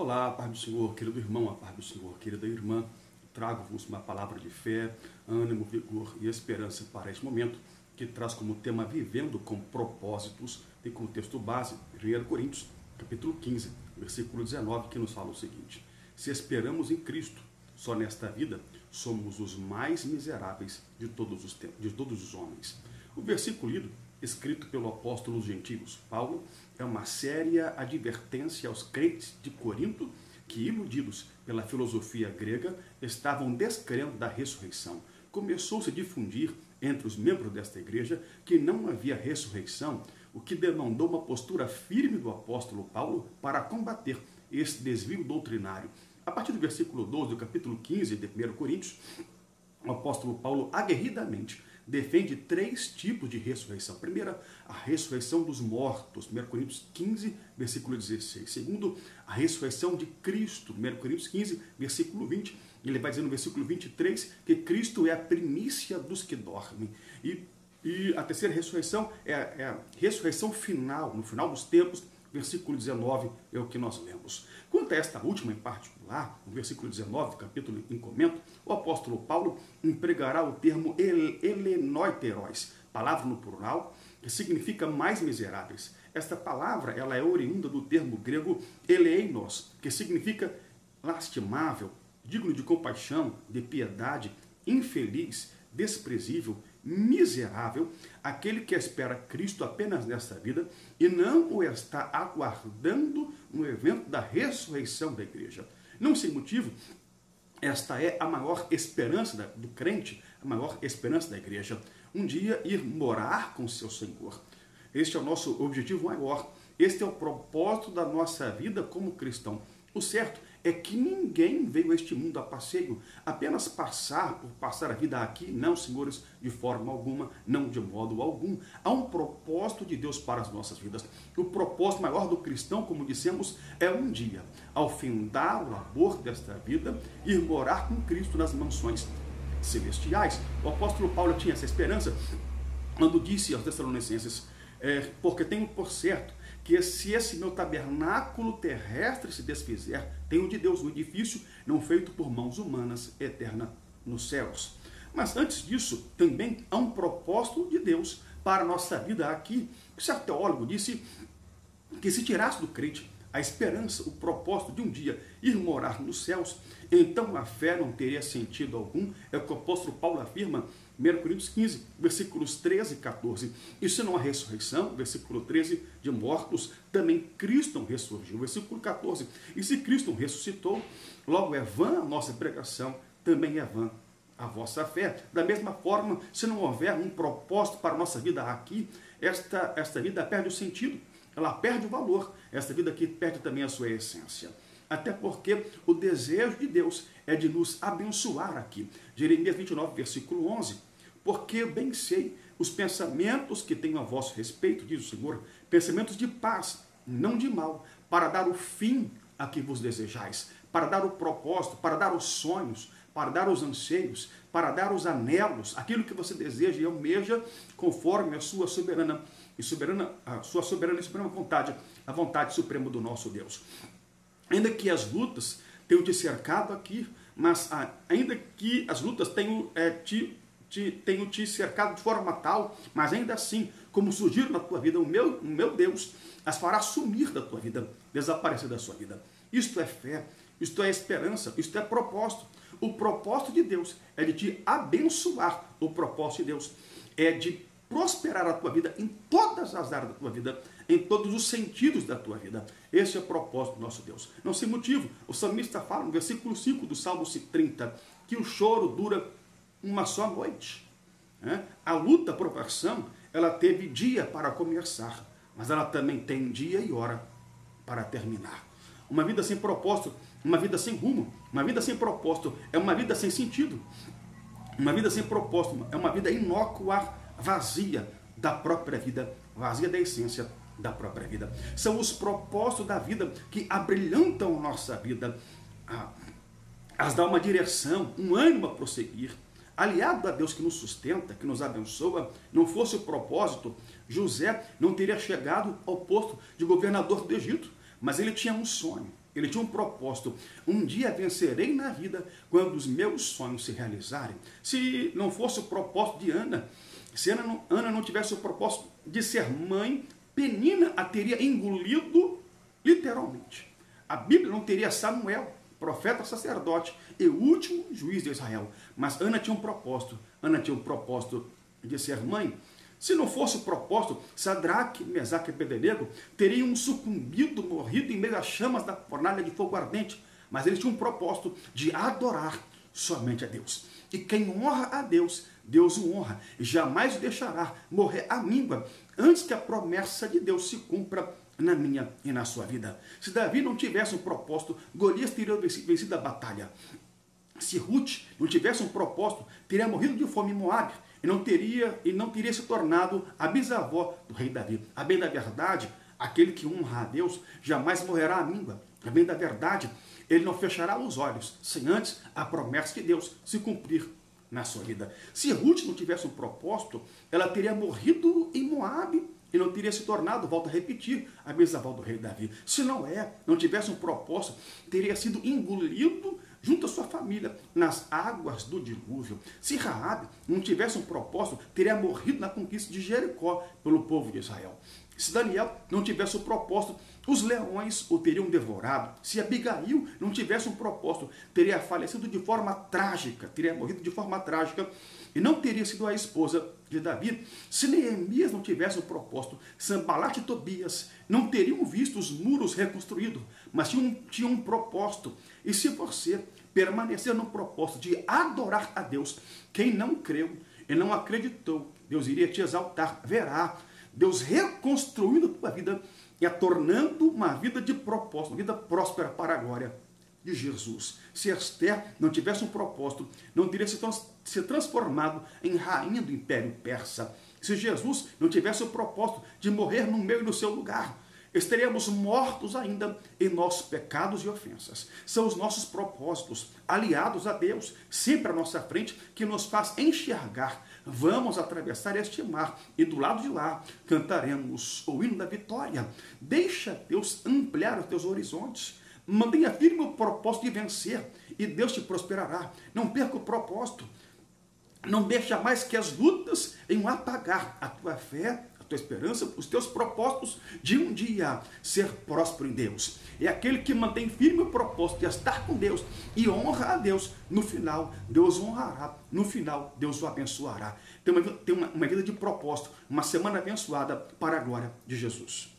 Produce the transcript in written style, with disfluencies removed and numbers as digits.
Olá, a paz do Senhor, querido irmão, a paz do Senhor, querida irmã. Trago-vos uma palavra de fé, ânimo, vigor e esperança para este momento, que traz como tema Vivendo com Propósitos, e como texto base, 1 Coríntios, capítulo 15, versículo 19, que nos fala o seguinte: se esperamos em Cristo, só nesta vida, somos os mais miseráveis de todos os homens. O versículo lido, escrito pelo apóstolo aos gentios, Paulo, é uma séria advertência aos crentes de Corinto que, iludidos pela filosofia grega, estavam descrendo da ressurreição. Começou-se a difundir entre os membros desta igreja que não havia ressurreição, o que demandou uma postura firme do apóstolo Paulo para combater esse desvio doutrinário. A partir do versículo 12 do capítulo 15 de 1 Coríntios, o apóstolo Paulo aguerridamente defende três tipos de ressurreição. Primeira, a ressurreição dos mortos, 1 Coríntios 15, versículo 16. Segundo, a ressurreição de Cristo, 1 Coríntios 15, versículo 20. Ele vai dizer no versículo 23 que Cristo é a primícia dos que dormem. E a terceira ressurreição é a ressurreição final, no final dos tempos. Versículo 19 é o que nós lemos. Quanto a esta última em particular, no versículo 19 do capítulo em comento, o apóstolo Paulo empregará o termo elenoiteros, palavra no plural, que significa mais miseráveis. Esta palavra ela é oriunda do termo grego eleinos, que significa lastimável, digno de compaixão, de piedade, infeliz, desprezível, miserável, aquele que espera Cristo apenas nesta vida e não o está aguardando no evento da ressurreição da igreja. Não sem motivo, esta é a maior esperança do crente, a maior esperança da igreja. Um dia ir morar com seu Senhor. Este é o nosso objetivo maior. Este é o propósito da nossa vida como cristão. O certo é que ninguém veio a este mundo a passeio, apenas passar a vida aqui, não, senhores, de forma alguma, não de modo algum. Há um propósito de Deus para as nossas vidas. O propósito maior do cristão, como dissemos, é um dia, ao findar o labor desta vida, ir morar com Cristo nas mansões celestiais. O apóstolo Paulo tinha essa esperança quando disse aos Tessalonicenses: porque tenho por certo que se esse meu tabernáculo terrestre se desfizer, tenho de Deus um edifício não feito por mãos humanas, eterna nos céus. Mas antes disso, também há um propósito de Deus para a nossa vida aqui. O certo teólogo disse que se tirasse do crente a esperança, o propósito de um dia ir morar nos céus, então a fé não teria sentido algum. É o que o apóstolo Paulo afirma, 1 Coríntios 15, versículos 13 e 14. E se não há ressurreição, versículo 13, de mortos, também Cristo não ressurgiu, versículo 14. E se Cristo não ressuscitou, logo é vã a nossa pregação, também é vã a vossa fé. Da mesma forma, se não houver um propósito para a nossa vida aqui, esta vida perde o sentido, ela perde o valor. Esta vida aqui perde também a sua essência. Até porque o desejo de Deus é de nos abençoar aqui. Jeremias 29, versículo 11. Porque bem sei os pensamentos que tenho a vosso respeito, diz o Senhor, pensamentos de paz, não de mal, para dar o fim a que vos desejais, para dar o propósito, para dar os sonhos, para dar os anseios, para dar os anelos, aquilo que você deseja e almeja, conforme a sua soberana e soberana vontade, a vontade suprema do nosso Deus. Ainda que as lutas tenham te cercado aqui, mas ainda que as lutas tenham te cercado de forma tal, mas ainda assim, como surgiram na tua vida, o meu Deus as fará sumir da tua vida, desaparecer da sua vida. Isto é fé, isto é esperança, isto é propósito. O propósito de Deus é de te abençoar. O propósito de Deus é de prosperar a tua vida em todas as áreas da tua vida, em todos os sentidos da tua vida. Esse é o propósito do nosso Deus. Não sem motivo, o salmista fala no versículo 5 do Salmo 30, que o choro dura uma só noite. A luta, a provação, ela teve dia para começar, mas ela também tem dia e hora para terminar. Uma vida sem propósito, uma vida sem rumo, uma vida sem propósito é uma vida sem sentido. Uma vida sem propósito é uma vida inócua, vazia da própria vida, vazia da essência da própria vida. São os propósitos da vida que abrilhantam a nossa vida, as dá uma direção, um ânimo a prosseguir. Aliado a Deus que nos sustenta, que nos abençoa, não fosse o propósito, José não teria chegado ao posto de governador do Egito, mas ele tinha um sonho. Ele tinha um propósito. Um dia vencerei na vida quando os meus sonhos se realizarem. Se não fosse o propósito de Ana, se Ana não tivesse o propósito de ser mãe, Penina a teria engolido literalmente. A Bíblia não teria Samuel, profeta sacerdote e último juiz de Israel. Mas Ana tinha um propósito. Ana tinha um propósito de ser mãe. Se não fosse o propósito, Sadraque, Mesaque e Abednego teriam sucumbido, morrido em meio às chamas da fornalha de fogo ardente. Mas eles tinham um propósito de adorar somente a Deus. E quem honra a Deus, Deus o honra. E jamais o deixará morrer à míngua antes que a promessa de Deus se cumpra na minha e na sua vida. Se Davi não tivesse um propósito, Golias teria vencido a batalha. Se Ruth não tivesse um propósito, teria morrido de fome em Moabe e não teria se tornado a bisavó do rei Davi. A bem da verdade, aquele que honra a Deus jamais morrerá à míngua. A bem da verdade, ele não fechará os olhos sem antes a promessa de Deus se cumprir na sua vida. Se Ruth não tivesse um propósito, ela teria morrido em Moabe e não teria se tornado, volto a repetir, a bisavó do rei Davi. Se Noé não tivesse um propósito, teria sido engolido junto à sua família nas águas do dilúvio. Se Raabe não tivesse um propósito, teria morrido na conquista de Jericó pelo povo de Israel. Se Daniel não tivesse um propósito, os leões o teriam devorado. Se Abigail não tivesse um propósito, teria falecido de forma trágica, teria morrido de forma trágica e não teria sido a esposa de Davi. Se Neemias não tivesse um propósito, Sanbalat e Tobias não teriam visto os muros reconstruídos, mas tinham um propósito. E se você permanecer no propósito de adorar a Deus, quem não creu e não acreditou, Deus iria te exaltar, verá Deus reconstruindo a tua vida e a tornando uma vida de propósito, uma vida próspera para a glória de Jesus. Se Esther não tivesse um propósito, não teria se transformado em rainha do Império Persa. Se Jesus não tivesse o propósito de morrer no meu e no seu lugar, estaríamos mortos ainda em nossos pecados e ofensas. São os nossos propósitos, aliados a Deus, sempre à nossa frente, que nos faz enxergar. Vamos atravessar este mar e do lado de lá cantaremos o hino da vitória. Deixa Deus ampliar os teus horizontes. Mantenha firme o propósito de vencer e Deus te prosperará. Não perca o propósito. Não deixe jamais que as lutas venham apagar a tua fé, a tua esperança, os teus propósitos de um dia ser próspero em Deus. É aquele que mantém firme o propósito de estar com Deus e honra a Deus. No final, Deus o honrará. No final, Deus o abençoará. Tem uma vida de propósito, uma semana abençoada para a glória de Jesus.